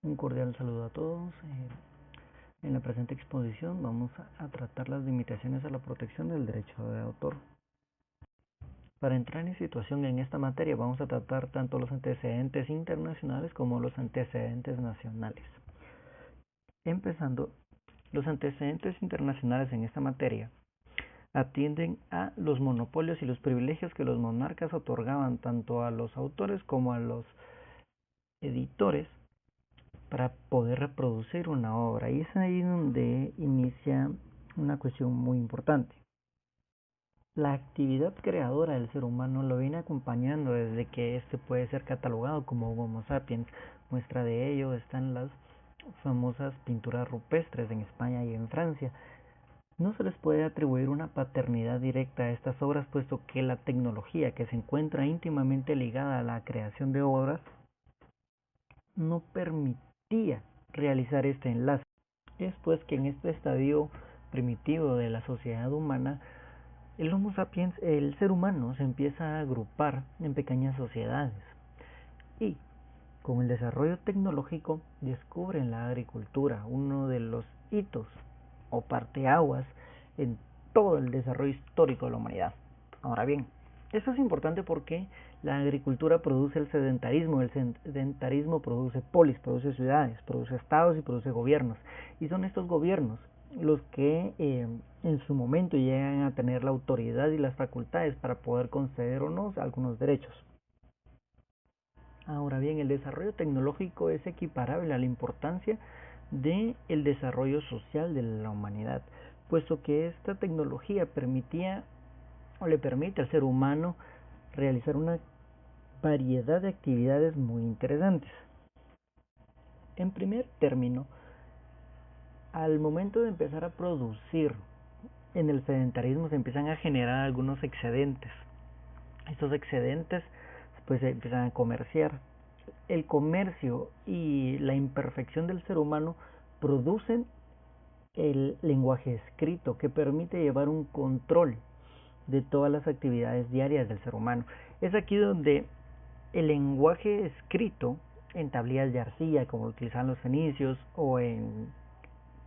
Un cordial saludo a todos. En la presente exposición vamos a tratar las limitaciones a la protección del derecho de autor. Para entrar en situación en esta materia vamos a tratar tanto los antecedentes internacionales como los antecedentes nacionales. Empezando, los antecedentes internacionales en esta materia atienden a los monopolios y los privilegios que los monarcas otorgaban tanto a los autores como a los editores para poder reproducir una obra, y es ahí donde inicia una cuestión muy importante. La actividad creadora del ser humano lo viene acompañando desde que este puede ser catalogado como Homo sapiens. Muestra de ello están las famosas pinturas rupestres en España y en Francia. No se les puede atribuir una paternidad directa a estas obras, puesto que la tecnología, que se encuentra íntimamente ligada a la creación de obras, no permitía realizar este enlace. Es pues que en este estadio primitivo de la sociedad humana, el Homo sapiens, el ser humano, se empieza a agrupar en pequeñas sociedades, y con el desarrollo tecnológico descubren la agricultura, uno de los hitos o parteaguas en todo el desarrollo histórico de la humanidad. Ahora bien, esto es importante porque la agricultura produce el sedentarismo produce polis, produce ciudades, produce estados y produce gobiernos, y son estos gobiernos los que en su momento llegan a tener la autoridad y las facultades para poder conceder o no algunos derechos. Ahora bien, el desarrollo tecnológico es equiparable a la importancia del desarrollo social de la humanidad, puesto que esta tecnología permitía o le permite al ser humano realizar una variedad de actividades muy interesantes. En primer término, al momento de empezar a producir, en el sedentarismo se empiezan a generar algunos excedentes. Estos excedentes pues se empiezan a comerciar. El comercio y la imperfección del ser humano producen el lenguaje escrito, que permite llevar un control de todas las actividades diarias del ser humano. Es aquí donde el lenguaje escrito en tablillas de arcilla, como lo utilizaban los fenicios, o en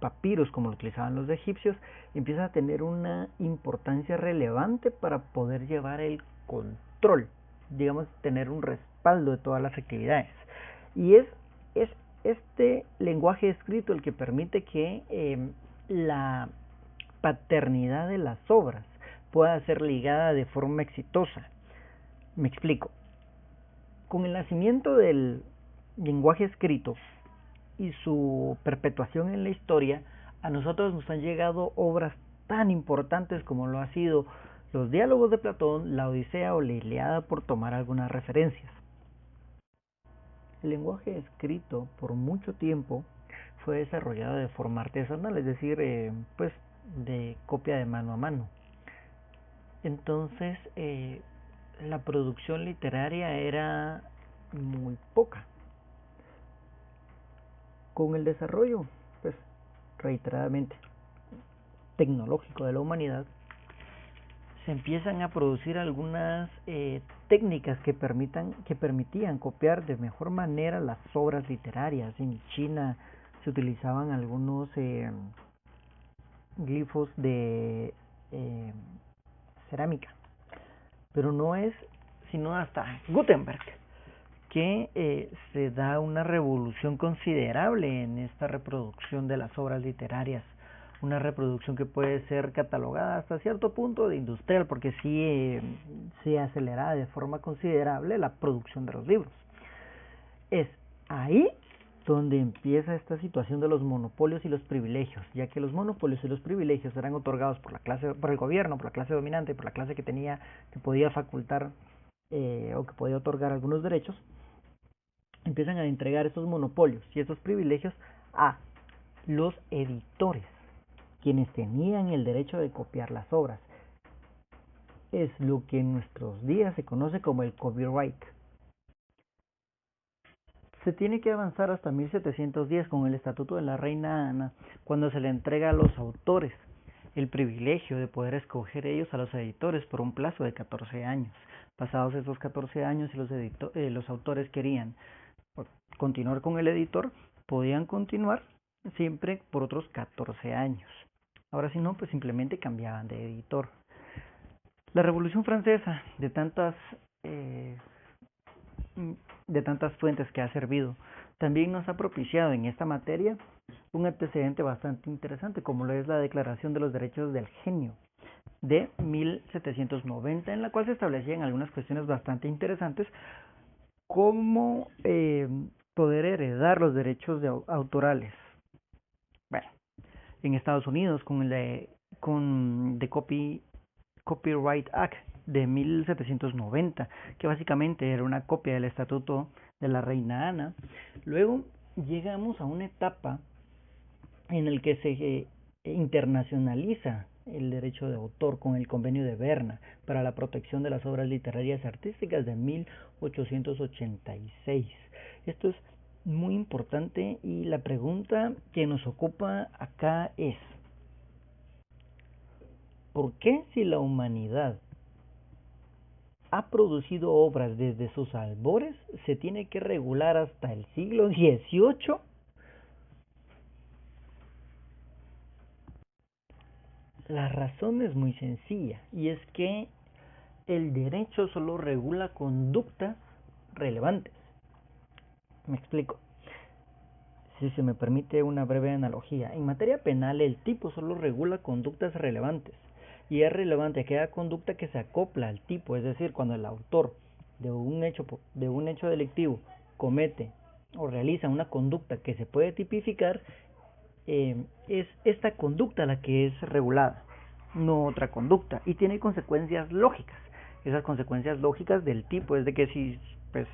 papiros, como lo utilizaban los egipcios, empieza a tener una importancia relevante para poder llevar el control, digamos, tener un respaldo de todas las actividades. Y es este lenguaje escrito el que permite que la paternidad de las obras pueda ser ligada de forma exitosa. Me explico. Con el nacimiento del lenguaje escrito y su perpetuación en la historia, a nosotros nos han llegado obras tan importantes como lo ha sido los diálogos de Platón, la Odisea o la Ilíada, por tomar algunas referencias. El lenguaje escrito por mucho tiempo fue desarrollado de forma artesanal, es decir, pues de copia de mano a mano. Entonces, la producción literaria era muy poca. Con el desarrollo, pues reiteradamente, tecnológico de la humanidad, se empiezan a producir algunas técnicas que permitían copiar de mejor manera las obras literarias. En China se utilizaban algunos glifos de cerámica, pero no es sino hasta Gutenberg que se da una revolución considerable en esta reproducción de las obras literarias, una reproducción que puede ser catalogada hasta cierto punto de industrial, porque sí se acelera de forma considerable la producción de los libros. Es ahí donde empieza esta situación de los monopolios y los privilegios, ya que los monopolios y los privilegios eran otorgados por el gobierno, por la clase dominante, por la clase que podía facultar o que podía otorgar algunos derechos. Empiezan a entregar esos monopolios y esos privilegios a los editores, quienes tenían el derecho de copiar las obras. Es lo que en nuestros días se conoce como el copyright. Se tiene que avanzar hasta 1710 con el Estatuto de la Reina Ana, cuando se le entrega a los autores el privilegio de poder escoger ellos a los editores por un plazo de 14 años. Pasados esos 14 años, y los autores querían continuar con el editor, podían continuar siempre por otros 14 años. Ahora si no, pues simplemente cambiaban de editor. La Revolución Francesa, eh, de tantas fuentes que ha servido, también nos ha propiciado en esta materia un antecedente bastante interesante, como lo es la Declaración de los Derechos del Genio de 1790, en la cual se establecían algunas cuestiones bastante interesantes, como poder heredar los derechos autorales. Bueno, en Estados Unidos, con The Copyright Act de 1790, que básicamente era una copia del Estatuto de la Reina Ana. Luego llegamos a una etapa en el que se internacionaliza el derecho de autor con el Convenio de Berna para la protección de las obras literarias y artísticas de 1886. Esto es muy importante y la pregunta que nos ocupa acá es: ¿por qué, si la humanidad ha producido obras desde sus albores, se tiene que regular hasta el siglo XVIII? La razón es muy sencilla, y es que el derecho solo regula conductas relevantes. Me explico. Si se me permite una breve analogía, en materia penal el tipo solo regula conductas relevantes, y es relevante aquella conducta que se acopla al tipo, es decir, cuando el autor de un hecho delictivo comete o realiza una conducta que se puede tipificar, es esta conducta la que es regulada, no otra conducta, y tiene consecuencias lógicas. Esas consecuencias lógicas del tipo es de que pues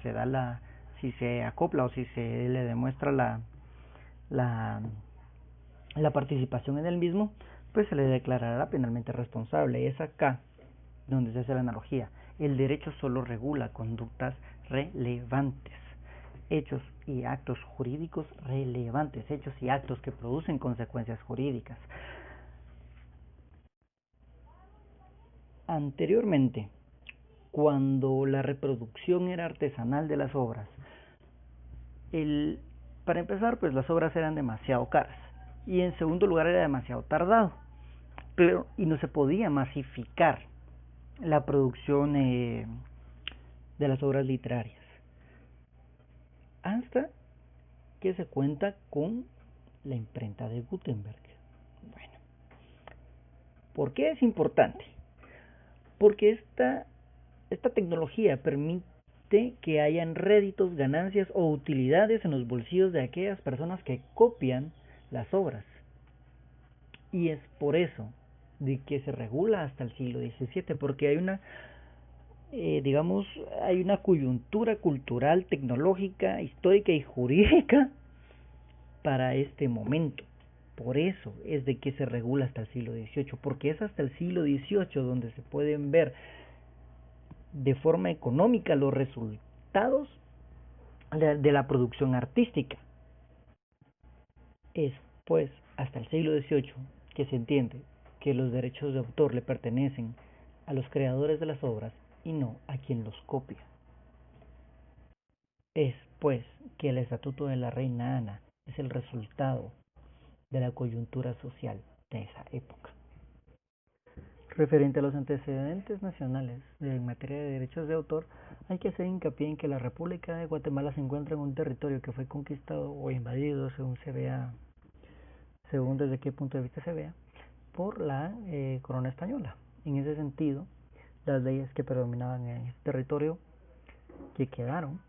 si se acopla o si se le demuestra la, la participación en el mismo, pues se le declarará penalmente responsable. Y es acá donde se hace la analogía. El derecho solo regula conductas relevantes, hechos y actos jurídicos relevantes, hechos y actos que producen consecuencias jurídicas. Anteriormente, cuando la reproducción era artesanal de las obras, para empezar, pues las obras eran demasiado caras, y en segundo lugar era demasiado tardado, y no se podía masificar la producción de las obras literarias hasta que se cuenta con la imprenta de Gutenberg. Bueno, ¿por qué es importante? Porque esta tecnología permite que hayan réditos, ganancias o utilidades en los bolsillos de aquellas personas que copian las obras. Y es por eso de que se regula hasta el siglo XVII, porque hay hay una coyuntura cultural, tecnológica, histórica y jurídica para este momento. Por eso es de que se regula hasta el siglo XVIII, porque es hasta el siglo XVIII donde se pueden ver de forma económica los resultados de la producción artística. Es pues hasta el siglo XVIII que se entiende que los derechos de autor le pertenecen a los creadores de las obras y no a quien los copia. Es pues que el Estatuto de la Reina Ana es el resultado de la coyuntura social de esa época. Referente a los antecedentes nacionales en materia de derechos de autor, hay que hacer hincapié en que la República de Guatemala se encuentra en un territorio que fue conquistado o invadido, según desde qué punto de vista se vea, por la corona española. En ese sentido, las leyes que predominaban en este territorio que quedaron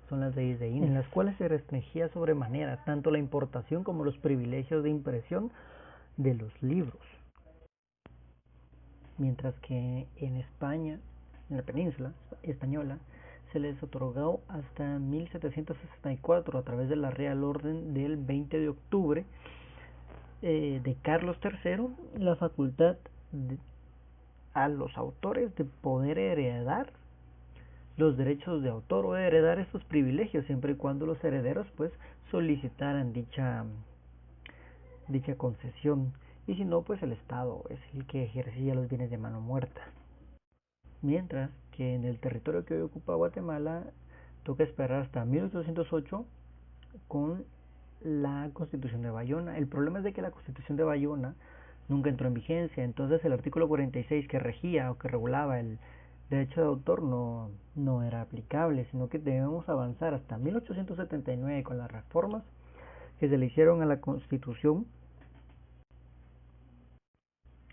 son las leyes de Indias, en las cuales se restringía sobremanera tanto la importación como los privilegios de impresión de los libros. Mientras que en España, en la península española, se les otorgó hasta 1764 a través de la Real Orden del 20 de octubre de Carlos III la facultad a los autores de poder heredar los derechos de autor o heredar estos privilegios siempre y cuando los herederos pues solicitaran dicha concesión, y si no, pues el Estado es el que ejercía los bienes de mano muerta. Mientras que en el territorio que hoy ocupa Guatemala toca esperar hasta 1808 con la Constitución de Bayona. El problema es de que la Constitución de Bayona nunca entró en vigencia, entonces el artículo 46 que regía o que regulaba el derecho de autor no era aplicable, sino que debemos avanzar hasta 1879 con las reformas que se le hicieron a la Constitución.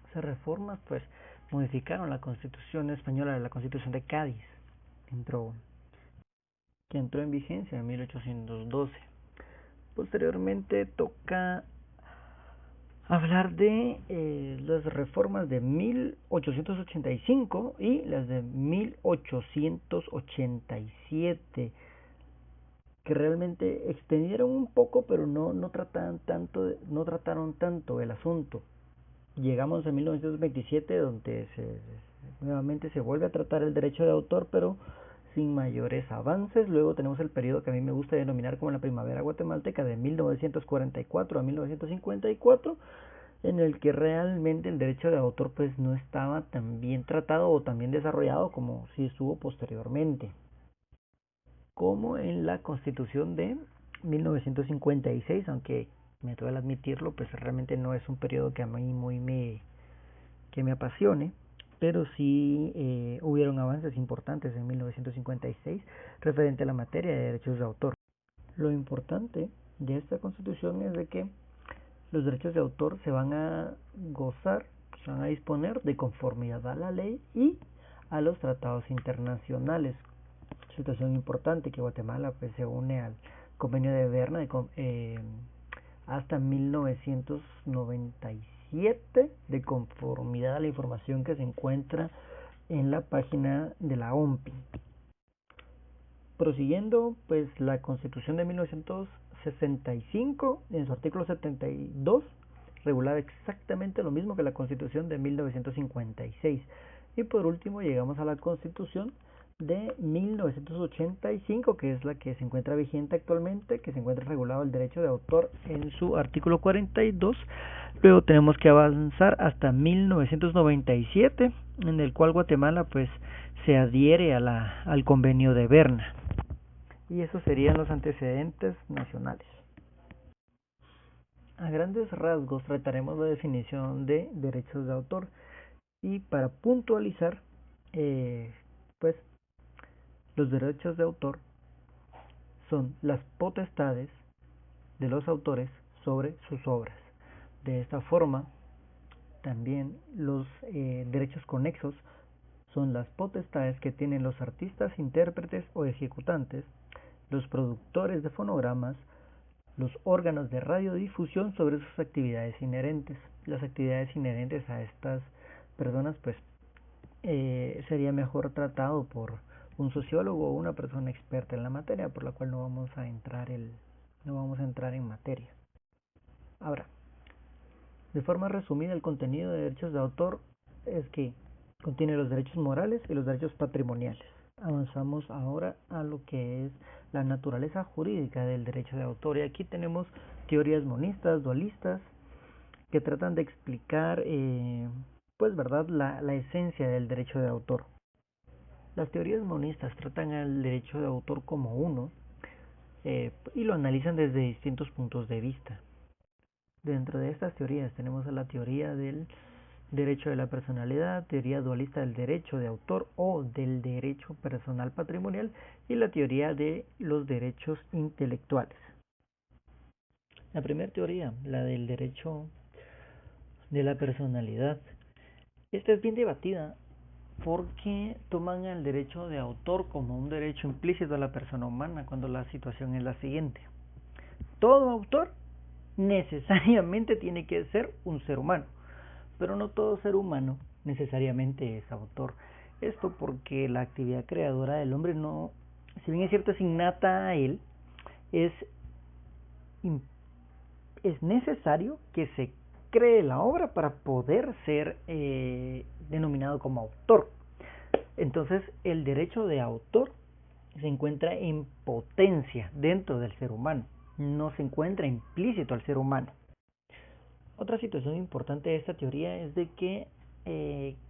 Esas reformas pues modificaron la Constitución española, la Constitución de Cádiz, que entró en vigencia en 1812. Posteriormente toca hablar de las reformas de 1885 y las de 1887, que realmente extendieron un poco, pero no trataron tanto el asunto. Llegamos a 1927, donde nuevamente se vuelve a tratar el derecho de autor, pero sin mayores avances. Luego tenemos el periodo que a mí me gusta denominar como la primavera guatemalteca, de 1944 a 1954, en el que realmente el derecho de autor pues no estaba tan bien tratado o tan bien desarrollado como sí estuvo posteriormente, como en la Constitución de 1956, aunque me duele admitirlo, pues realmente no es un periodo que a mí que me apasione, pero sí hubieron avances importantes en 1956 referente a la materia de derechos de autor. Lo importante de esta Constitución es de que los derechos de autor se van a gozar, se van a disponer de conformidad a la ley y a los tratados internacionales. Situación importante que Guatemala pues se une al convenio de Berna hasta 1997, de conformidad a la información que se encuentra en la página de la OMPI. Prosiguiendo, pues la Constitución de 1965, en su artículo 72, regulaba exactamente lo mismo que la Constitución de 1956. Y por último llegamos a la Constitución de 1985, que es la que se encuentra vigente actualmente, que se encuentra regulado el derecho de autor en su artículo 42. Luego tenemos que avanzar hasta 1997, en el cual Guatemala pues se adhiere al convenio de Berna. Y esos serían los antecedentes nacionales. A grandes rasgos trataremos la definición de derechos de autor, y para puntualizar, pues los derechos de autor son las potestades de los autores sobre sus obras. De esta forma, también los derechos conexos son las potestades que tienen los artistas, intérpretes o ejecutantes, los productores de fonogramas, los órganos de radiodifusión sobre sus actividades inherentes. Las actividades inherentes a estas personas pues sería mejor tratado por un sociólogo o una persona experta en la materia, por la cual no vamos a entrar en materia. Ahora, de forma resumida, el contenido de derechos de autor es que contiene los derechos morales y los derechos patrimoniales. Avanzamos ahora a lo que es la naturaleza jurídica del derecho de autor, y aquí tenemos teorías monistas, dualistas, que tratan de explicar pues verdad la esencia del derecho de autor. Las teorías monistas tratan al derecho de autor como uno y lo analizan desde distintos puntos de vista. Dentro de estas teorías tenemos la teoría del derecho de la personalidad, teoría dualista del derecho de autor o del derecho personal patrimonial, y la teoría de los derechos intelectuales. La primera teoría, la del derecho de la personalidad, esta es bien debatida porque toman el derecho de autor como un derecho implícito a la persona humana, cuando la situación es la siguiente: todo autor necesariamente tiene que ser un ser humano, pero no todo ser humano necesariamente es autor. Esto porque la actividad creadora del hombre no, si bien es cierto, es innata a él, es necesario que se cree la obra para poder ser denominado como autor. Entonces, el derecho de autor se encuentra en potencia dentro del ser humano, no se encuentra implícito al ser humano. Otra situación importante de esta teoría es de que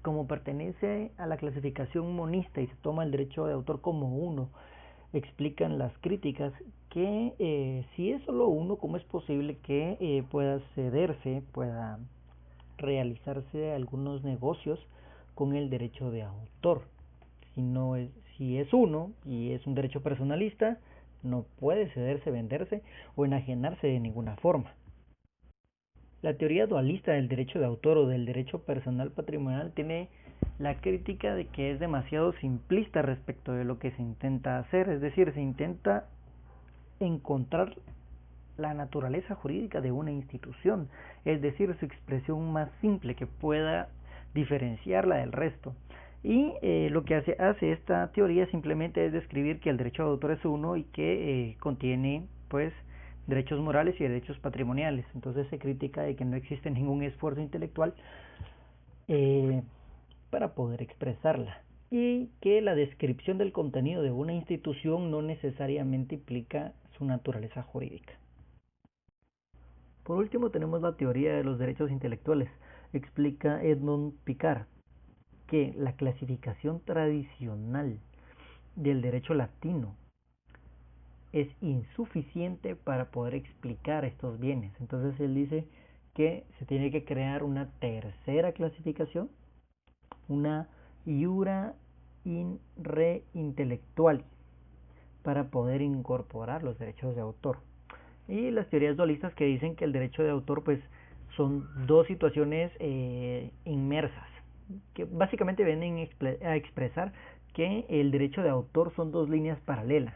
como pertenece a la clasificación monista y se toma el derecho de autor como uno, explican las críticas que si es solo uno, ¿cómo es posible que pueda cederse, pueda realizarse algunos negocios con el derecho de autor? Si es uno y es un derecho personalista, no puede cederse, venderse o enajenarse de ninguna forma. La teoría dualista del derecho de autor o del derecho personal patrimonial tiene la crítica de que es demasiado simplista respecto de lo que se intenta hacer, es decir, se intenta encontrar la naturaleza jurídica de una institución, es decir, su expresión más simple que pueda diferenciarla del resto. Y lo que hace esta teoría simplemente es describir que el derecho de autor es uno y que contiene pues derechos morales y derechos patrimoniales. Entonces se critica de que no existe ningún esfuerzo intelectual para poder expresarla, y que la descripción del contenido de una institución no necesariamente implica su naturaleza jurídica. Por último tenemos la teoría de los derechos intelectuales. Explica Edmond Picard que la clasificación tradicional del derecho latino es insuficiente para poder explicar estos bienes. Entonces él dice que se tiene que crear una tercera clasificación, una iura in re intellectual, para poder incorporar los derechos de autor. Y las teorías dualistas que dicen que el derecho de autor pues son dos situaciones inmersas, que básicamente vienen a expresar que el derecho de autor son dos líneas paralelas,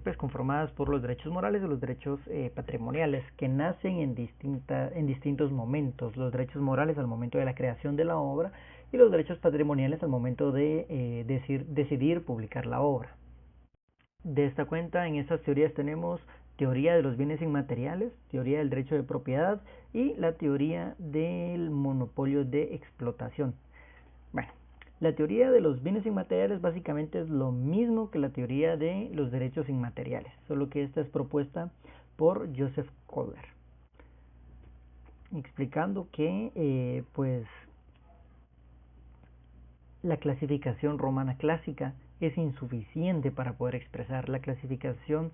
pues conformadas por los derechos morales y los derechos patrimoniales, que nacen en distintos momentos. Los derechos morales al momento de la creación de la obra y los derechos patrimoniales al momento de decidir publicar la obra. De esta cuenta, en estas teorías tenemos teoría de los bienes inmateriales, teoría del derecho de propiedad y la teoría del monopolio de explotación. Bueno, la teoría de los bienes inmateriales básicamente es lo mismo que la teoría de los derechos inmateriales, solo que esta es propuesta por Joseph Kohler, explicando que pues la clasificación romana clásica es insuficiente para poder expresar. La clasificación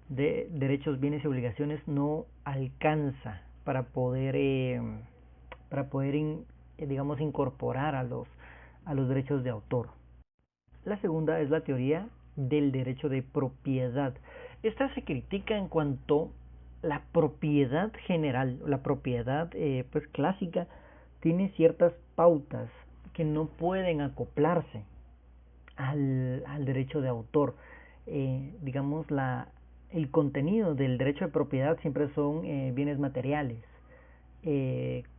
de derechos, bienes y obligaciones no alcanza para poder digamos, incorporar a los derechos de autor. La segunda es la teoría del derecho de propiedad. Esta se critica en cuanto la propiedad general, la propiedad pues clásica, tiene ciertas pautas que no pueden acoplarse al derecho de autor. Digamos, el contenido del derecho de propiedad siempre son bienes materiales.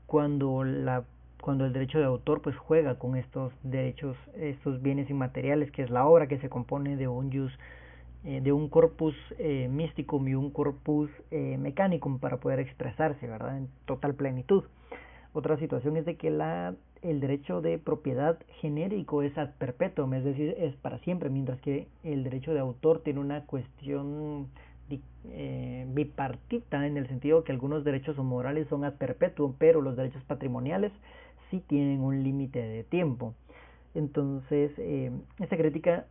Cuando el derecho de autor pues juega con estos derechos, estos bienes inmateriales, que es la obra, que se compone de un corpus mysticum y un corpus mechanicum para poder expresarse, ¿verdad?, en total plenitud. Otra situación es de que el derecho de propiedad genérico es ad perpetuum, es decir, es para siempre, mientras que el derecho de autor tiene una cuestión bipartita, en el sentido que algunos derechos morales son ad perpetuum, pero los derechos patrimoniales sí tienen un límite de tiempo. Entonces, esta crítica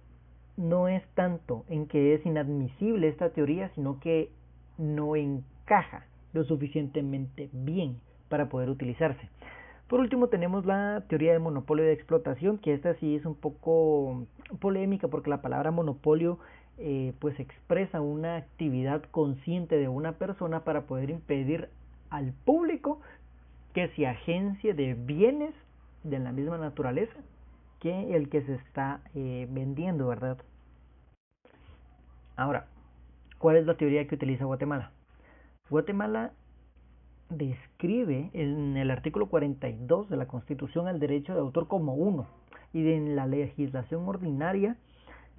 no es tanto en que es inadmisible esta teoría, sino que no encaja lo suficientemente bien para poder utilizarse. Por último tenemos la teoría de monopolio de explotación, que esta sí es un poco polémica porque la palabra monopolio pues expresa una actividad consciente de una persona para poder impedir al público que se agencie de bienes de la misma naturaleza que el que se está vendiendo, ¿verdad? Ahora, ¿cuál es la teoría que utiliza Guatemala? Guatemala describe en el artículo 42 de la Constitución el derecho de autor como uno, y en la legislación ordinaria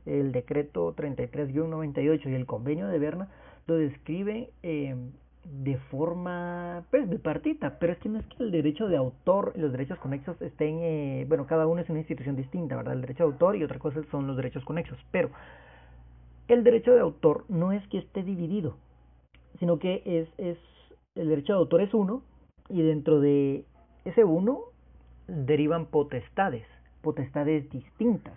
el decreto 33-98 y el convenio de Berna lo describe de forma pues bipartita, pero es que no es que el derecho de autor y los derechos conexos estén, bueno, cada uno es una institución distinta, ¿verdad? El derecho de autor y otra cosa son los derechos conexos, pero el derecho de autor no es que esté dividido, sino que el derecho de autor es uno, y dentro de ese uno derivan potestades distintas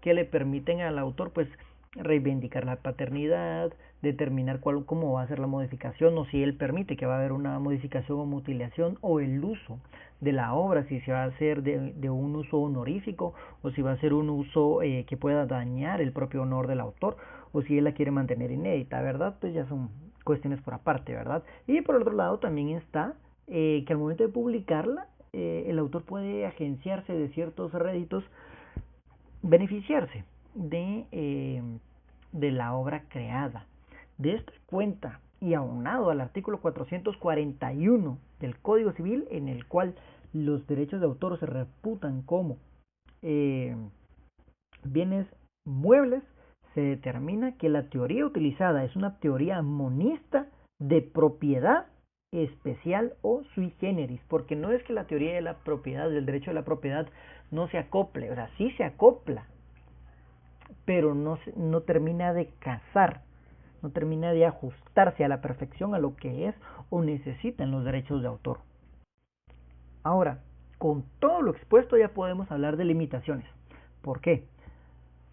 que le permiten al autor pues reivindicar la paternidad, determinar cómo va a ser la modificación, o si él permite que va a haber una modificación o mutilación, o el uso de la obra, si se va a hacer de un uso honorífico, o si va a ser un uso que pueda dañar el propio honor del autor, o si él la quiere mantener inédita, ¿verdad? Pues ya son cuestiones por aparte, ¿verdad? Y por otro lado también está que al momento de publicarla, el autor puede agenciarse de ciertos réditos, beneficiarse de la obra creada. De esta cuenta, y aunado al artículo 441 del Código Civil, en el cual los derechos de autor se reputan como bienes muebles, se determina que la teoría utilizada es una teoría monista de propiedad especial o sui generis, porque no es que la teoría de la propiedad, del derecho de la propiedad, no se acople, o sea, sí se acopla, pero no termina de casar, no termina de ajustarse a la perfección a lo que es o necesitan los derechos de autor. Ahora, con todo lo expuesto ya podemos hablar de limitaciones. ¿Por qué?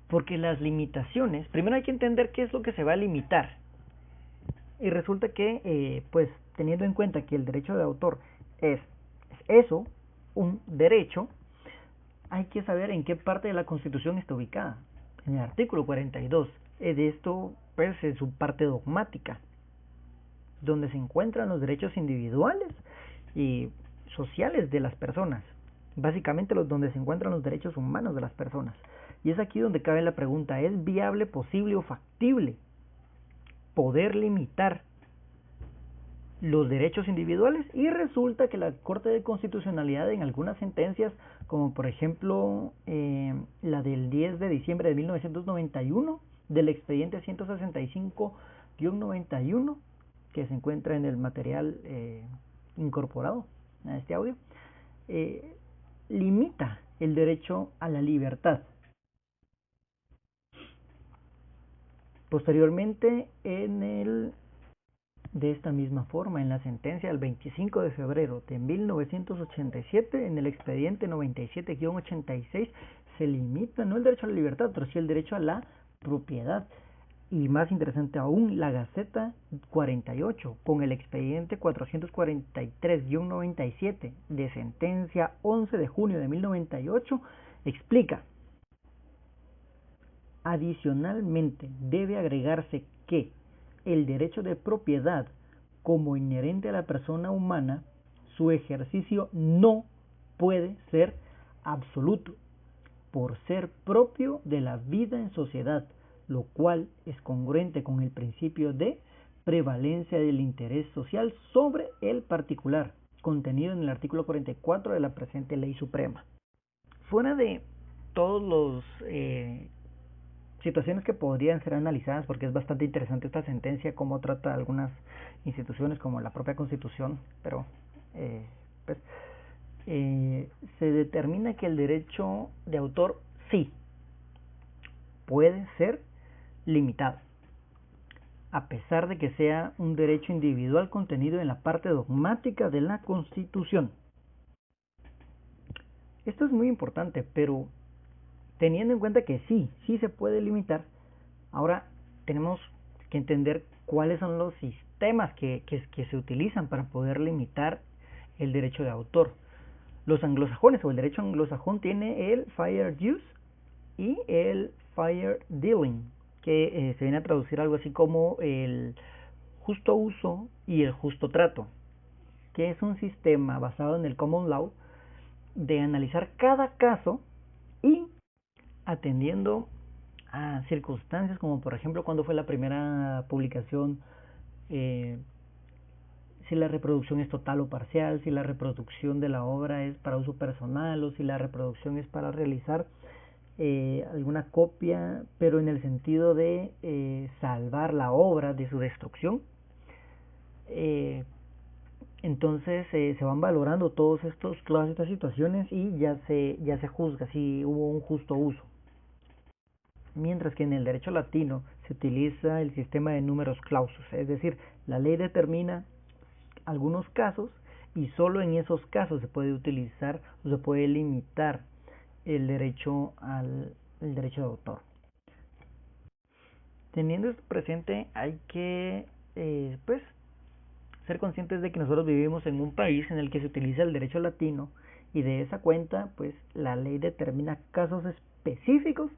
Porque las limitaciones, primero hay que entender qué es lo que se va a limitar. Y resulta que, pues, teniendo en cuenta que el derecho de autor es eso, un derecho, hay que saber en qué parte de la Constitución está ubicada. En el artículo 42. De esto, pues, es su parte dogmática, donde se encuentran los derechos individuales y sociales de las personas. Básicamente donde se encuentran los derechos humanos de las personas. Y es aquí donde cabe la pregunta, ¿es viable, posible o factible poder limitar los derechos individuales? Y resulta que la Corte de Constitucionalidad en algunas sentencias, como por ejemplo la del 10 de diciembre de 1991, del expediente 165-91, que se encuentra en el material incorporado a este audio, limita el derecho a la libertad. Posteriormente, de esta misma forma, en la sentencia del 25 de febrero de 1987, en el expediente 97-86, se limita no el derecho a la libertad, pero sí el derecho a la propiedad. Y más interesante aún, la Gaceta 48, con el expediente 443-97 de sentencia 11 de junio de 1098, explica: adicionalmente, debe agregarse que el derecho de propiedad, como inherente a la persona humana, su ejercicio no puede ser absoluto, por ser propio de la vida en sociedad, lo cual es congruente con el principio de prevalencia del interés social sobre el particular, contenido en el artículo 44 de la presente Ley Suprema. Fuera de todos los situaciones que podrían ser analizadas, porque es bastante interesante esta sentencia, cómo trata algunas instituciones como la propia Constitución, pero pues, se determina que el derecho de autor sí puede ser limitado, a pesar de que sea un derecho individual contenido en la parte dogmática de la Constitución. Esto es muy importante, pero teniendo en cuenta que sí se puede limitar, ahora tenemos que entender cuáles son los sistemas que se utilizan para poder limitar el derecho de autor. Los anglosajones o el derecho anglosajón tiene el fair use y el fair dealing, que se viene a traducir algo así como el justo uso y el justo trato, que es un sistema basado en el common law de analizar cada caso y atendiendo a circunstancias como por ejemplo cuando fue la primera publicación, si la reproducción es total o parcial, si la reproducción de la obra es para uso personal o si la reproducción es para realizar alguna copia, pero en el sentido de salvar la obra de su destrucción. Entonces se van valorando todas estas situaciones y ya se juzga si hubo un justo uso. Mientras que en el derecho latino se utiliza el sistema de numerus clausus, es decir, la ley determina algunos casos y solo en esos casos se puede utilizar o se puede limitar el derecho de autor. Teniendo esto presente, hay que pues ser conscientes de que nosotros vivimos en un país en el que se utiliza el derecho latino, y de esa cuenta pues la ley determina casos específicos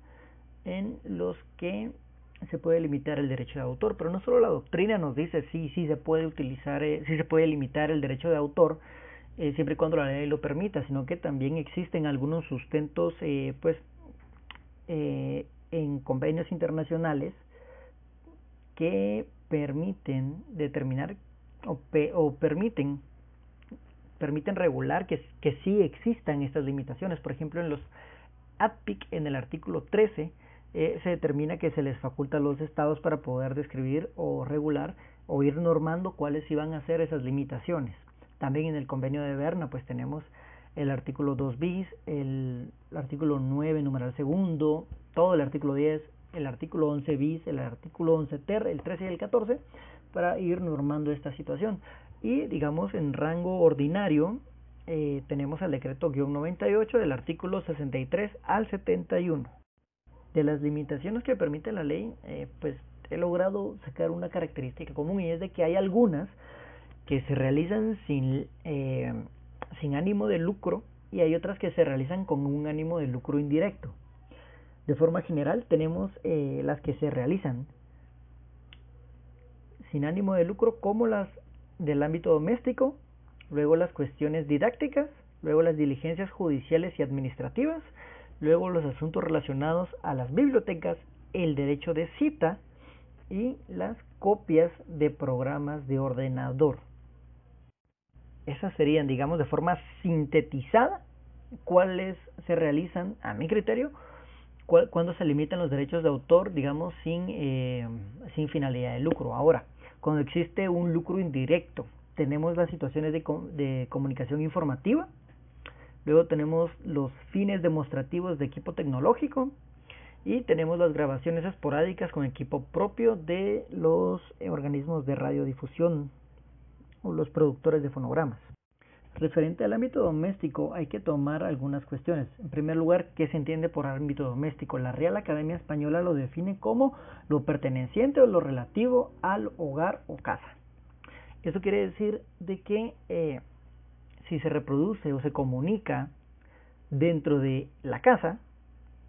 en los que se puede limitar el derecho de autor. Pero no solo la doctrina nos dice sí se puede utilizar, sí se puede limitar el derecho de autor, siempre y cuando la ley lo permita, sino que también existen algunos sustentos en convenios internacionales que permiten determinar o permiten regular que sí existan estas limitaciones. Por ejemplo, en los ADPIC, en el artículo 13, se determina que se les faculta a los estados para poder describir o regular o ir normando cuáles iban a ser esas limitaciones. También en el convenio de Berna pues tenemos el artículo 2 bis, el artículo 9 numeral segundo, todo el artículo 10, el artículo 11 bis, el artículo 11 ter, el 13 y el 14, para ir normando esta situación. Y digamos en rango ordinario tenemos el decreto-98 del artículo 63 al 71. De las limitaciones que permite la ley, pues he logrado sacar una característica común, y es de que hay algunas que se realizan sin ánimo de lucro, y hay otras que se realizan con un ánimo de lucro indirecto. De forma general tenemos las que se realizan sin ánimo de lucro, como las del ámbito doméstico, luego las cuestiones didácticas, luego las diligencias judiciales y administrativas, luego los asuntos relacionados a las bibliotecas, el derecho de cita y las copias de programas de ordenador. Esas serían, digamos, de forma sintetizada, cuáles se realizan, a mi criterio, cuando se limitan los derechos de autor, digamos, sin finalidad de lucro. Ahora, cuando existe un lucro indirecto, tenemos las situaciones de comunicación informativa, luego tenemos los fines demostrativos de equipo tecnológico, y tenemos las grabaciones esporádicas con equipo propio de los organismos de radiodifusión o los productores de fonogramas. Referente al ámbito doméstico, hay que tomar algunas cuestiones. En primer lugar, ¿qué se entiende por ámbito doméstico? La Real Academia Española lo define como lo perteneciente o lo relativo al hogar o casa. Eso quiere decir de que si se reproduce o se comunica dentro de la casa,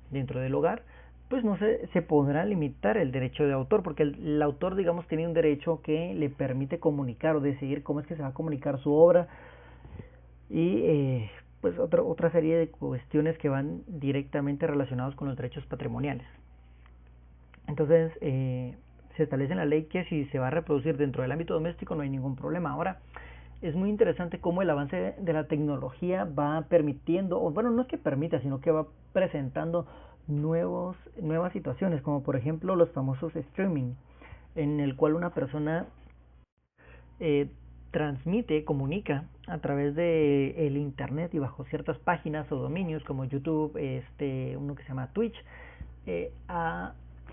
dentro del hogar, pues no se podrá limitar el derecho de autor, porque el autor, digamos, tiene un derecho que le permite comunicar o decidir cómo es que se va a comunicar su obra, y pues otra serie de cuestiones que van directamente relacionados con los derechos patrimoniales. Entonces se establece en la ley que si se va a reproducir dentro del ámbito doméstico no hay ningún problema. Ahora, es muy interesante cómo el avance de la tecnología va permitiendo, o bueno, no es que permita, sino que va presentando nuevas situaciones, como por ejemplo los famosos streaming, en el cual una persona transmite, comunica a través de el internet y bajo ciertas páginas o dominios como YouTube, uno que se llama Twitch,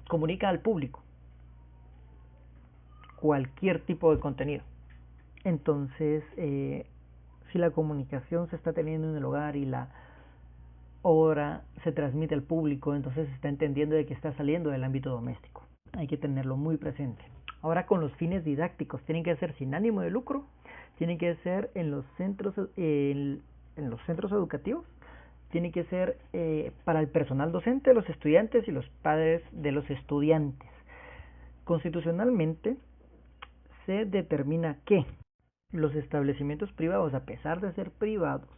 comunica al público cualquier tipo de contenido. Entonces, si la comunicación se está teniendo en el hogar y la obra se transmite al público, entonces se está entendiendo de que está saliendo del ámbito doméstico. Hay que tenerlo muy presente. Ahora, con los fines didácticos, tienen que ser sin ánimo de lucro, tienen que ser en los centros educativos, tiene que ser para el personal docente, los estudiantes y los padres de los estudiantes. Constitucionalmente se determina que los establecimientos privados, a pesar de ser privados,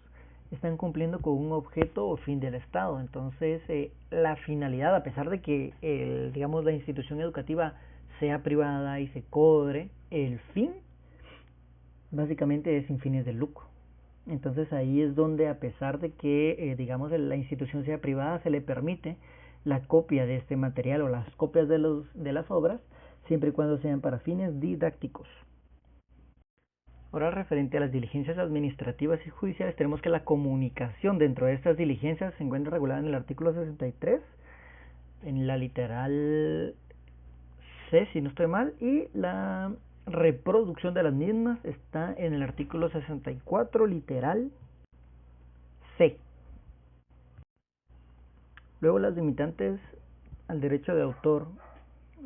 están cumpliendo con un objeto o fin del Estado. Entonces, la finalidad, a pesar de que digamos la institución educativa sea privada y se cobre, el fin básicamente es sin fines de lucro. Entonces ahí es donde, a pesar de que digamos la institución sea privada, se le permite la copia de este material o las copias de las obras, siempre y cuando sean para fines didácticos. Ahora, referente a las diligencias administrativas y judiciales, tenemos que la comunicación dentro de estas diligencias se encuentra regulada en el artículo 63, en la literal C, si no estoy mal, y la reproducción de las mismas está en el artículo 64, literal C. Luego, las limitantes al derecho de autor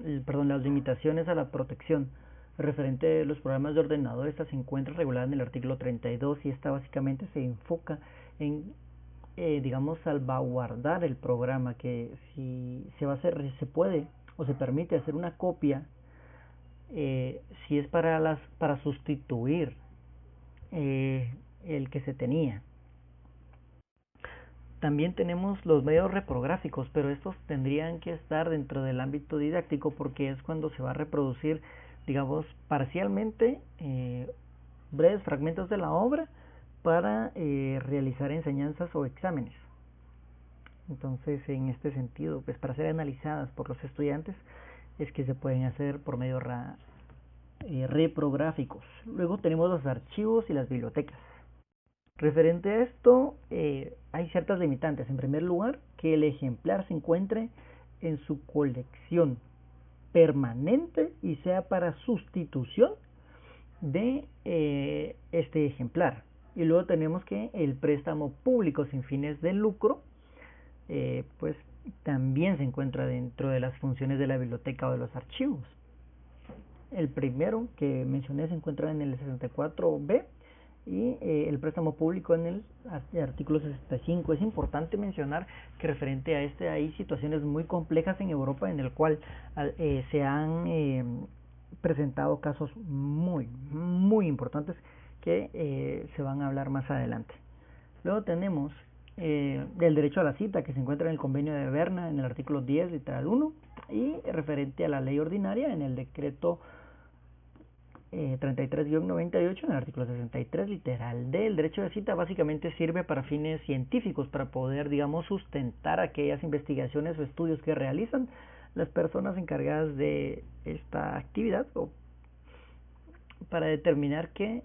las limitaciones a la protección referente a los programas de ordenador. Esta se encuentra regulada en el artículo 32 y esta básicamente se enfoca en digamos salvaguardar el programa, que si se va a hacer, se puede o se permite hacer una copia, si es para sustituir el que se tenía. También tenemos los medios reprográficos, pero estos tendrían que estar dentro del ámbito didáctico porque es cuando se va a reproducir, digamos, parcialmente breves fragmentos de la obra para realizar enseñanzas o exámenes. Entonces, en este sentido, pues para ser analizadas por los estudiantes es que se pueden hacer por medios reprográficos. Luego tenemos los archivos y las bibliotecas. Referente a esto, hay ciertas limitantes. En primer lugar, que el ejemplar se encuentre en su colección permanente y sea para sustitución de este ejemplar. Y luego tenemos que el préstamo público sin fines de lucro, pues también se encuentra dentro de las funciones de la biblioteca o de los archivos. El primero que mencioné se encuentra en el 64B y el préstamo público en el artículo 65. Es importante mencionar que referente a este hay situaciones muy complejas en Europa en el cual se han presentado casos muy importantes que se van a hablar más adelante. Luego tenemos del derecho a la cita, que se encuentra en el convenio de Berna en el artículo 10 literal 1 y referente a la ley ordinaria en el decreto 33-98 en el artículo 63 literal D. El derecho de cita básicamente sirve para fines científicos, para poder, digamos, sustentar aquellas investigaciones o estudios que realizan las personas encargadas de esta actividad, o para determinar que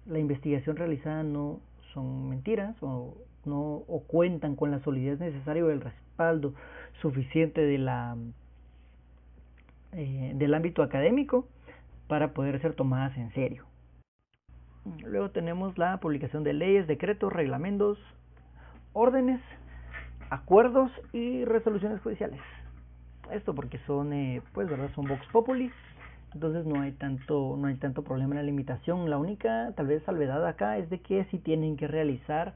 la investigación realizada no son mentiras o no o cuentan con la solidez necesaria o el respaldo suficiente de del ámbito académico para poder ser tomadas en serio. Luego tenemos la publicación de leyes, decretos, reglamentos, órdenes, acuerdos y resoluciones judiciales. Esto porque son, pues, verdad, son vox populi, entonces no hay tanto problema en la limitación. La única, tal vez, salvedad acá es de que si tienen que realizar,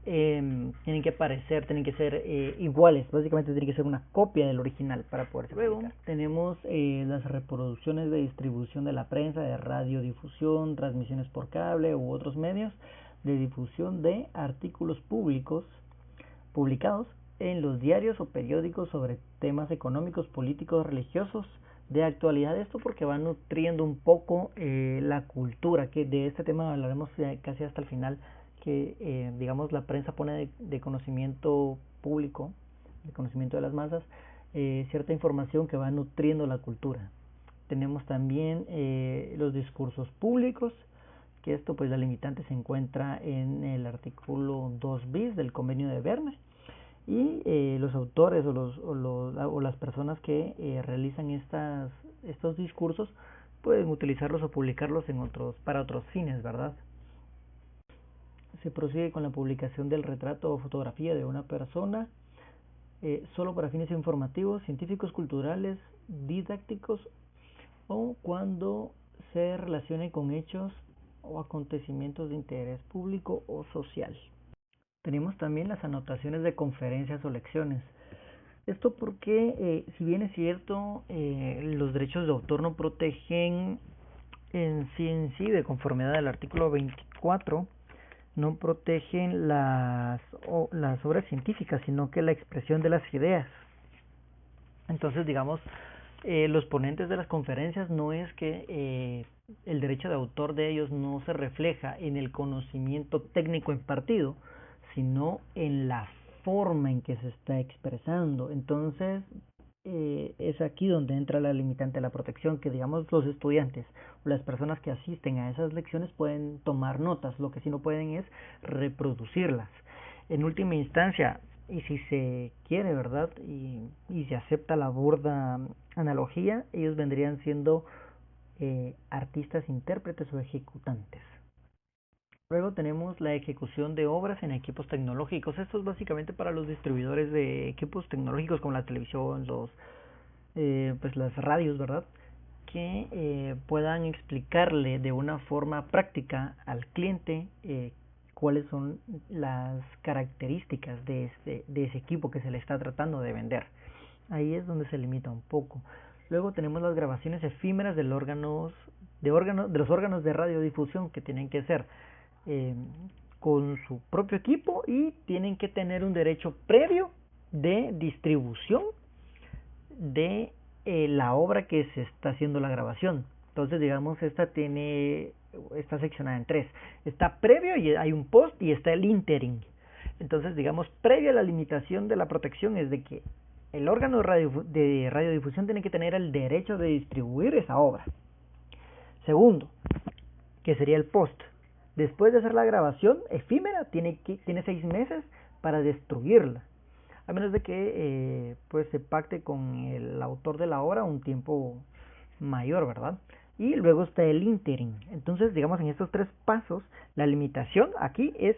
tienen que parecer, tienen que ser iguales, básicamente tiene que ser una copia del original para poderse publicar. Luego tenemos las reproducciones de distribución de la prensa, de radiodifusión, transmisiones por cable u otros medios de difusión de artículos públicos publicados en los diarios o periódicos sobre temas económicos, políticos, religiosos de actualidad. Esto porque va nutriendo un poco la cultura, que de este tema hablaremos casi hasta el final, que digamos la prensa pone de conocimiento público, de conocimiento de las masas, cierta información que va nutriendo la cultura. Tenemos también los discursos públicos, que esto, pues, la limitante se encuentra en el artículo 2 bis del convenio de Berna, y los autores o las personas que realizan estos discursos pueden utilizarlos o publicarlos para otros fines, ¿verdad? Se prosigue con la publicación del retrato o fotografía de una persona solo para fines informativos, científicos, culturales, didácticos o cuando se relacione con hechos o acontecimientos de interés público o social. Tenemos también las anotaciones de conferencias o lecciones. Esto porque, si bien es cierto, los derechos de autor no protegen en sí, de conformidad al artículo 24, no protegen las obras científicas, sino que la expresión de las ideas. Entonces, digamos, los ponentes de las conferencias, no es que el derecho de autor de ellos no se refleja en el conocimiento técnico impartido, sino en la forma en que se está expresando. Entonces, es aquí donde entra la limitante de la protección, que, digamos, los estudiantes o las personas que asisten a esas lecciones pueden tomar notas, lo que sí no pueden es reproducirlas. En última instancia, y si se quiere, ¿verdad? Y se acepta la burda analogía, ellos vendrían siendo artistas, intérpretes o ejecutantes. Luego tenemos la ejecución de obras en equipos tecnológicos. Esto es básicamente para los distribuidores de equipos tecnológicos como la televisión, pues las radios, ¿verdad? Que puedan explicarle de una forma práctica al cliente cuáles son las características de ese equipo que se le está tratando de vender. Ahí es donde se limita un poco. Luego tenemos las grabaciones efímeras de los órganos de radiodifusión, que tienen que ser eh, con su propio equipo y tienen que tener un derecho previo de distribución de la obra que se está haciendo la grabación. Entonces, digamos, está seccionada en tres. Está previo y hay un post y está el interim. Entonces, digamos, previo a la limitación de la protección es de que el órgano de radiodifusión tiene que tener el derecho de distribuir esa obra. Segundo, que sería el post. Después de hacer la grabación efímera, tiene 6 meses para destruirla, a menos de que pues se pacte con el autor de la obra un tiempo mayor, ¿verdad? Y luego está el interim. Entonces, digamos, en estos tres pasos, la limitación aquí es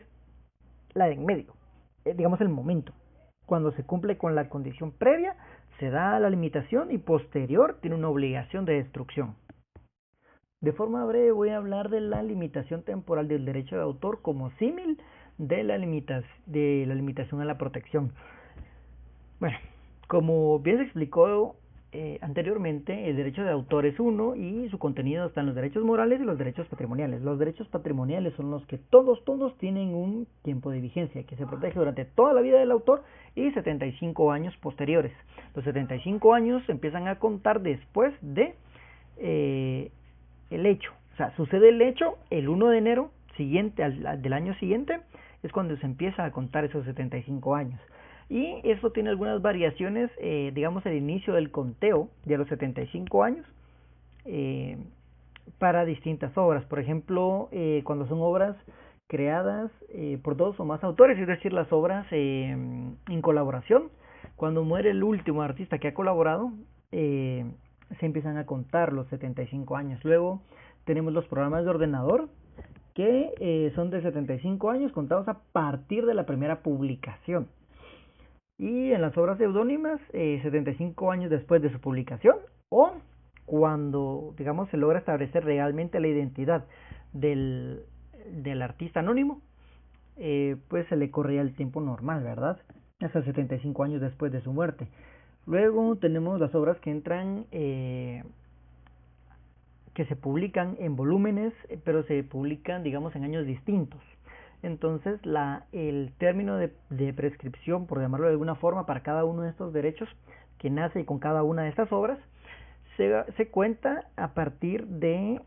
la de en medio, digamos el momento. Cuando se cumple con la condición previa, se da la limitación y posterior tiene una obligación de destrucción. De forma breve voy a hablar de la limitación temporal del derecho de autor como símil de la limitación a la protección. Bueno, como bien se explicó anteriormente, el derecho de autor es uno y su contenido está en los derechos morales y los derechos patrimoniales. Los derechos patrimoniales son los que todos tienen un tiempo de vigencia, que se protege durante toda la vida del autor y 75 años posteriores. Los 75 años empiezan a contar después de el hecho. O sea, sucede el hecho el 1 de enero siguiente del año siguiente, es cuando se empieza a contar esos 75 años. Y esto tiene algunas variaciones, digamos el inicio del conteo de los 75 años para distintas obras. Por ejemplo, cuando son obras creadas por dos o más autores, es decir, las obras en colaboración. Cuando muere el último artista que ha colaborado, se empiezan a contar los 75 años. Luego tenemos los programas de ordenador, que son de 75 años contados a partir de la primera publicación. Y en las obras seudónimas, 75 años después de su publicación, o cuando, digamos, se logra establecer realmente la identidad del artista anónimo, pues se le corría el tiempo normal, ¿verdad? Hasta 75 años después de su muerte. Luego tenemos las obras que entran, que se publican en volúmenes, pero se publican, digamos, en años distintos. Entonces, el término de prescripción, por llamarlo de alguna forma, para cada uno de estos derechos que nace con cada una de estas obras, se cuenta a partir de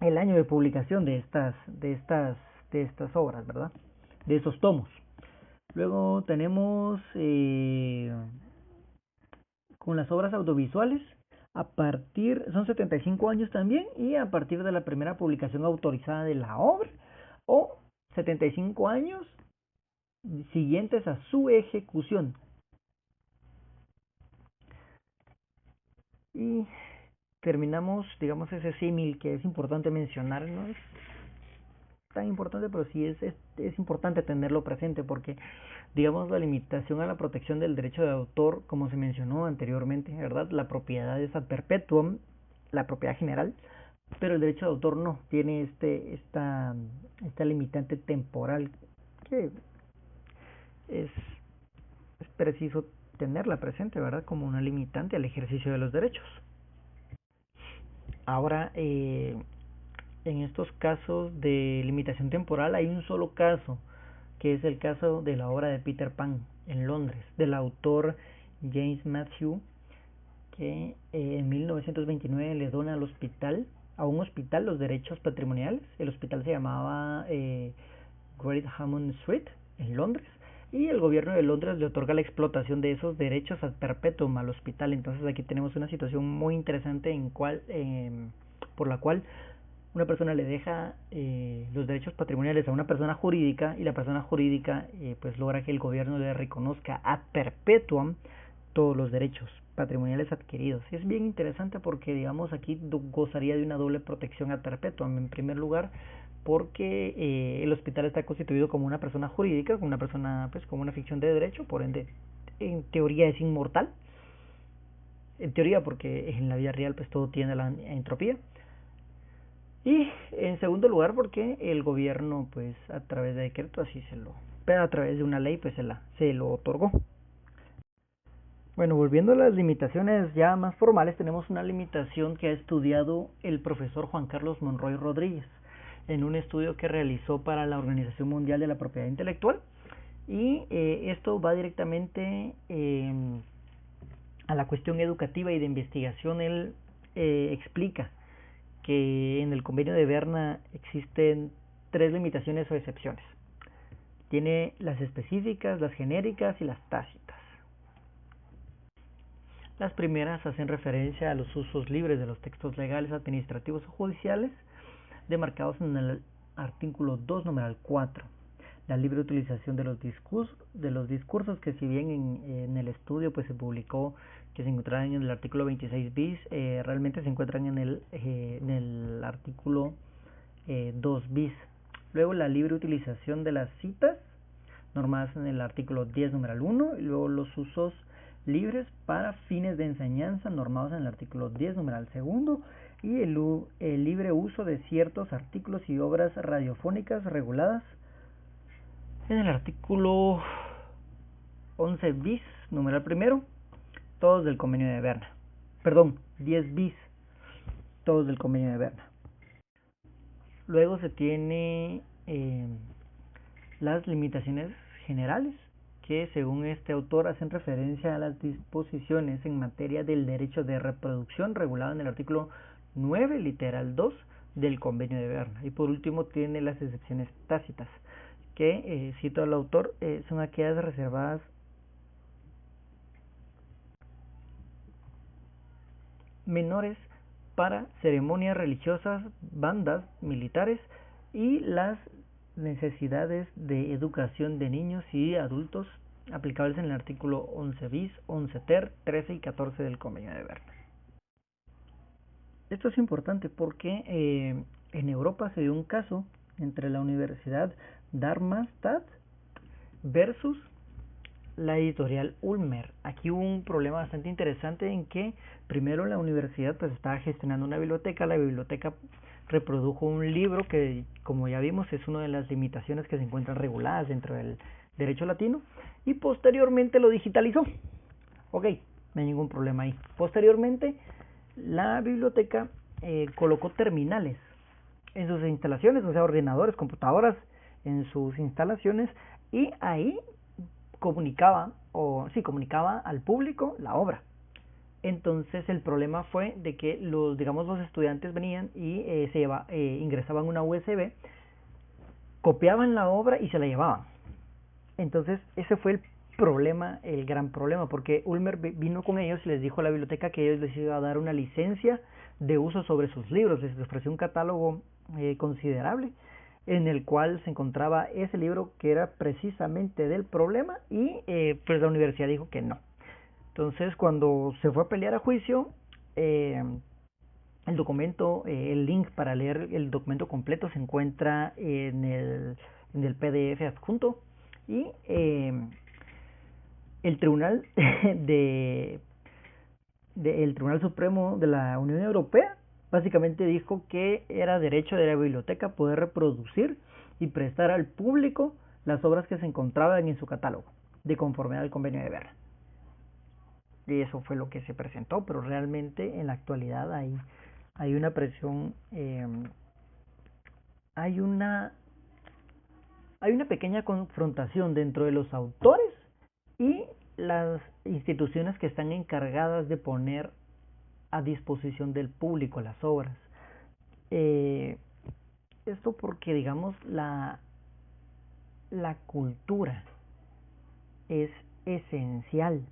el año de publicación de estas obras, ¿verdad? De esos tomos. Luego tenemos con las obras audiovisuales, son 75 años también, y a partir de la primera publicación autorizada de la obra, o 75 años siguientes a su ejecución. Y terminamos, digamos, ese símil que es importante mencionar. No es tan importante, pero sí es importante tenerlo presente, porque, digamos, la limitación a la protección del derecho de autor, como se mencionó anteriormente, ¿verdad? La propiedad es ad perpetuum, la propiedad general, pero el derecho de autor no, tiene esta limitante temporal que es preciso tenerla presente, ¿verdad? Como una limitante al ejercicio de los derechos. Ahora, en estos casos de limitación temporal hay un solo caso, que es el caso de la obra de Peter Pan en Londres, del autor James Matthew, que en 1929 le dona a un hospital los derechos patrimoniales. El hospital se llamaba Great Hammond Street en Londres, y el gobierno de Londres le otorga la explotación de esos derechos ad perpetuum al hospital. Entonces aquí tenemos una situación muy interesante por la cual una persona le deja los derechos patrimoniales a una persona jurídica, y la persona jurídica pues logra que el gobierno le reconozca ad perpetuum todos los derechos patrimoniales adquiridos. Es bien interesante porque, digamos, aquí gozaría de una doble protección ad perpetuum. En primer lugar, porque el hospital está constituido como una persona jurídica, como una persona, pues, como una ficción de derecho, por ende, en teoría es inmortal. en teoría, porque en la vida real pues todo tiende a la entropía. Y en segundo lugar porque el gobierno pues a través de decreto así pero a través de una ley pues se lo otorgó. Bueno, volviendo a las limitaciones ya más formales, tenemos una limitación que ha estudiado el profesor Juan Carlos Monroy Rodríguez en un estudio que realizó para la Organización Mundial de la Propiedad Intelectual, y esto va directamente a la cuestión educativa y de investigación. Él explica que en el convenio de Berna existen 3 limitaciones o excepciones. Tiene las específicas, las genéricas y las tácitas. Las primeras hacen referencia a los usos libres de los textos legales, administrativos o judiciales, demarcados en el artículo 2, numeral 4. La libre utilización de los discursos que, si bien en el estudio pues se publicó que se encontraban en el artículo 26 bis, realmente se encuentran en el artículo 2 bis. Luego la libre utilización de las citas, normadas en el artículo 10, numeral 1, y luego los usos libres para fines de enseñanza, normados en el artículo 10, numeral 2, y el libre uso de ciertos artículos y obras radiofónicas reguladas en el artículo 11 bis, numeral 1, todos del convenio de Berna. Perdón, 10 bis, todos del convenio de Berna. Luego se tiene las limitaciones generales, que según este autor hacen referencia a las disposiciones en materia del derecho de reproducción regulado en el artículo 9, literal 2 del convenio de Berna. Y por último tiene las excepciones tácitas, que, cito al autor, son aquellas reservadas menores para ceremonias religiosas, bandas militares y las necesidades de educación de niños y adultos aplicables en el artículo 11 bis, 11 ter, 13 y 14 del convenio de Berna. Esto es importante porque en Europa se dio un caso entre la Universidad Darmstadt versus la editorial Ulmer. Aquí hubo un problema bastante interesante en que primero la universidad pues estaba gestionando una biblioteca. La biblioteca reprodujo un libro que, como ya vimos, es una de las limitaciones que se encuentran reguladas dentro del derecho latino, y posteriormente lo digitalizó. Ok, no hay ningún problema ahí. Posteriormente la biblioteca colocó terminales en sus instalaciones, o sea, ordenadores, computadoras en sus instalaciones, y ahí comunicaba al público la obra. Entonces el problema fue de que los estudiantes venían y ingresaban una USB, copiaban la obra y se la llevaban. Entonces ese fue el gran problema, porque Ulmer vino con ellos y les dijo a la biblioteca que ellos les iba a dar una licencia de uso sobre sus libros. Les ofreció un catálogo considerable en el cual se encontraba ese libro que era precisamente del problema, y pues la universidad dijo que no. Entonces cuando se fue a pelear a juicio, el documento, el link para leer el documento completo se encuentra en el PDF adjunto, y el Tribunal el Tribunal Supremo de la Unión Europea básicamente dijo que era derecho de la biblioteca poder reproducir y prestar al público las obras que se encontraban en su catálogo, de conformidad al convenio de Berna. Y eso fue lo que se presentó, pero realmente en la actualidad hay una presión, hay una pequeña confrontación dentro de los autores y las instituciones que están encargadas de poner a disposición del público las obras. Esto porque, digamos, la cultura es esencial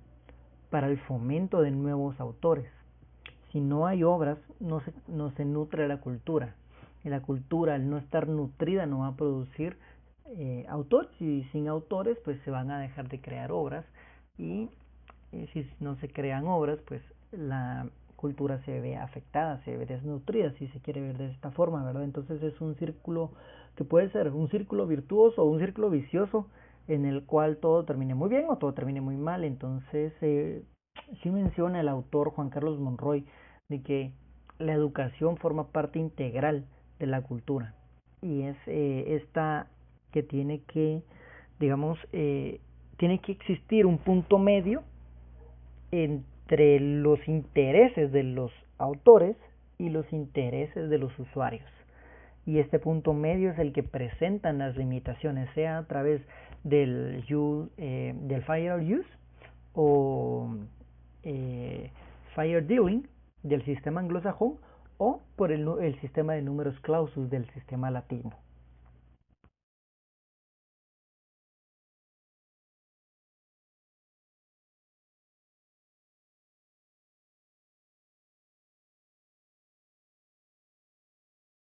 para el fomento de nuevos autores. Si no hay obras, no se nutre la cultura. Y la cultura, al no estar nutrida, no va a producir autores, y sin autores pues se van a dejar de crear obras, y si no se crean obras pues la cultura se ve afectada, se ve desnutrida, si se quiere ver de esta forma, ¿verdad? Entonces es un círculo que puede ser un círculo virtuoso o un círculo vicioso, en el cual todo termine muy bien o todo termine muy mal. Entonces sí menciona el autor Juan Carlos Monroy de que la educación forma parte integral de la cultura y es esta que tiene que, digamos, tiene que existir un punto medio entre los intereses de los autores y los intereses de los usuarios. Y este punto medio es el que presentan las limitaciones, sea a través del fair use o fair dealing del sistema anglosajón o por el sistema de números clausus del sistema latino.